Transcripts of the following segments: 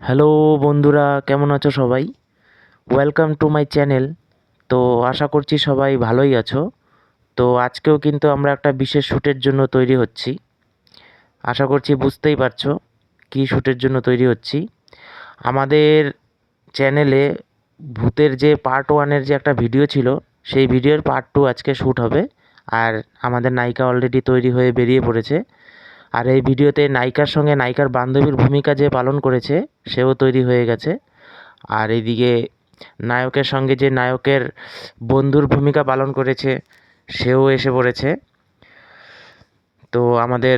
Hello বন্ধুরা, কেমন আছো সবাই? Welcome to my channel. তো আশা করছি সবাই ভালোই আছো। তো আজকেও কিন্তু আমরা একটা বিশেষ শ্যুটের জন্য তৈরি হচ্ছি। আশা করছি বুঝতেই পারছো কী শ্যুটের জন্য তৈরি হচ্ছি। আমাদের চ্যানেলে ভূতের যে পার্ট 1-এর যে একটা ভিডিও ছিল, সেই ভিডিওর পার্ট 2 আজকে শ্যুট হবে। আর আমাদের নায়িকা অলরেডি তৈরি হয়ে বেরিয়ে পড়েছে। আর এই ভিডিওতে নায়িকার সঙ্গে নায়িকার বান্ধবীর ভূমিকা যে পালন করেছে সেও তৈরি হয়ে গেছে। আর এইদিকে নায়কের সঙ্গে যে নায়কের বন্ধুর ভূমিকা পালন করেছে সেও এসে পড়েছে। তো আমাদের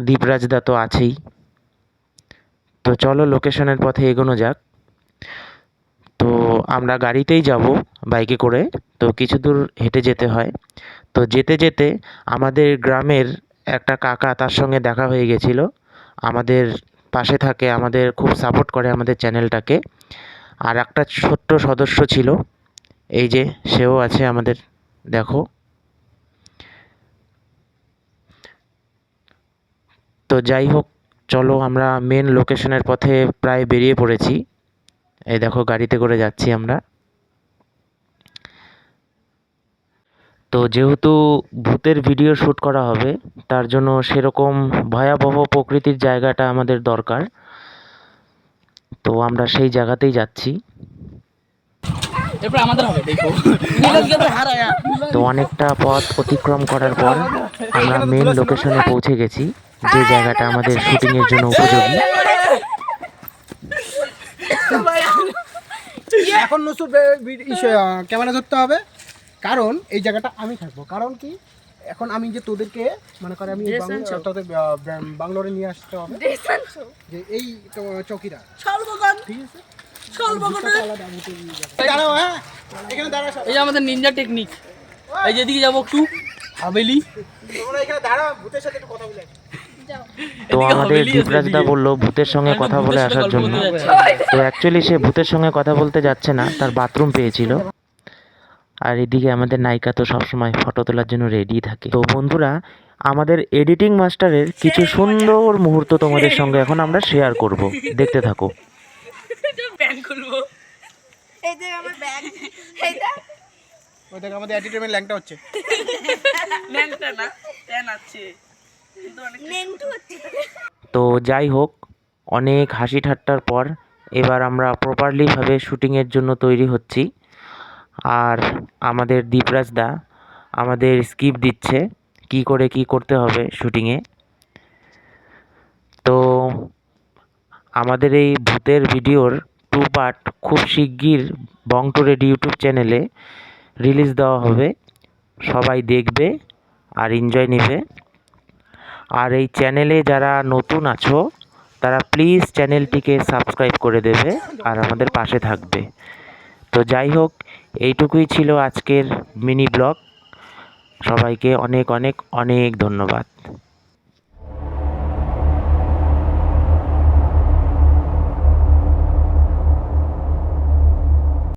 দীপরাজদা তো আছেই। তো চলো লোকেশনের পথে এগোনো যাক। তো আমরা গাড়িতেই যাব, বাইকে করে। তো কিছু দূর হেঁটে যেতে হয়। তো যেতে যেতে আমাদের গ্রামের একটা কাকা, তার সঙ্গে দেখা হয়ে গেছিলো। আমাদের পাশে থাকে, আমাদের খুব সাপোর্ট করে আমাদের চ্যানেলটাকে। আর একটা ছোট্ট সদস্য ছিল, এই যে সেও আছে আমাদের, দেখো। তো যাই হোক, চলো আমরা মেন লোকেশনের পথে প্রায় বেরিয়ে পড়েছি। এই দেখো গাড়িতে করে যাচ্ছি আমরা। তো যেহেতু ভূতের ভিডিও শ্যুট করা হবে, তার জন্য সেরকম ভয়াবহ প্রকৃতির জায়গাটা আমাদের দরকার। তো আমরা সেই জায়গাতেই যাচ্ছি। তো অনেকটা পথ অতিক্রম করার পর আমরা মেন লোকেশনে পৌঁছে গেছি, যে জায়গাটা আমাদের শুটিংয়ের জন্য উপযোগী। এখন নসুর ক্যামেরা ধরতে হবে, কারণ এই জায়গাটা আমি থাকবো। কারণ কি, এখন আমি যে তোদেরকে মনে করে আমি বাংলোরে নিয়ে আসতে হবে, যে এই চৌকিদার, ঠিক আছে? এই যে আমাদের নিনজা টেকনিক। এই যেদিকে যাবো একটু হাভেলি, তোমরা এখানে দাঁড়াও, ভূতের সাথে একটু কথা বলে। তো আমাদের দীপরাজদা বললো ভূতের সঙ্গে কথা বলে আসার জন্য। তো অ্যাকচুয়ালি সে ভূতের সঙ্গে কথা বলতে যাচ্ছে না, তার বাথরুম পেয়েছিল। আর এদিকে আমাদের নায়িকা তো সবসময় ফটো তোলার জন্য রেডি থাকে। তো বন্ধুরা, আমাদের এডিটিং মাস্টারের কিছু সুন্দর মুহূর্ত তোমাদের সঙ্গে এখন আমরা শেয়ার করব, দেখতে থাকো। প্যান খুলবো। এই যে আমার ব্যাগ, এইটা ওই দেখ আমাদের অ্যাটিটিউডের ল্যাংটা হচ্ছে। ন্যাংটা না, প্যান আছে কিন্তু অনেক নেংটু হচ্ছে। তো যাই হোক, অনেক হাসি ঠাট্টার পর এবার আমরা প্রপারলিভাবে শুটিংয়ের জন্য তৈরি হচ্ছি। আর আমাদের দীপরাজদা আমাদের স্ক্রিপ্ট দিচ্ছে কি করে কি করতে হবে শুটিংয়ে। তো আমাদের এই ভূতের ভিডিওর 2 পার্ট খুব শিগগির বং টু রেডি ইউটিউব চ্যানেলে রিলিজ দেওয়া হবে। সবাই দেখবে আর এনজয় নেবে। আর এই চ্যানেলে যারা নতুন আছো, তারা প্লিজ চ্যানেলটিকে সাবস্ক্রাইব করে দেবে আর আমাদের পাশে থাকবে। তো যাই হোক, এইটুকুই ছিল আজকের মিনি ব্লগ। সবাইকে অনেক অনেক অনেক ধন্যবাদ।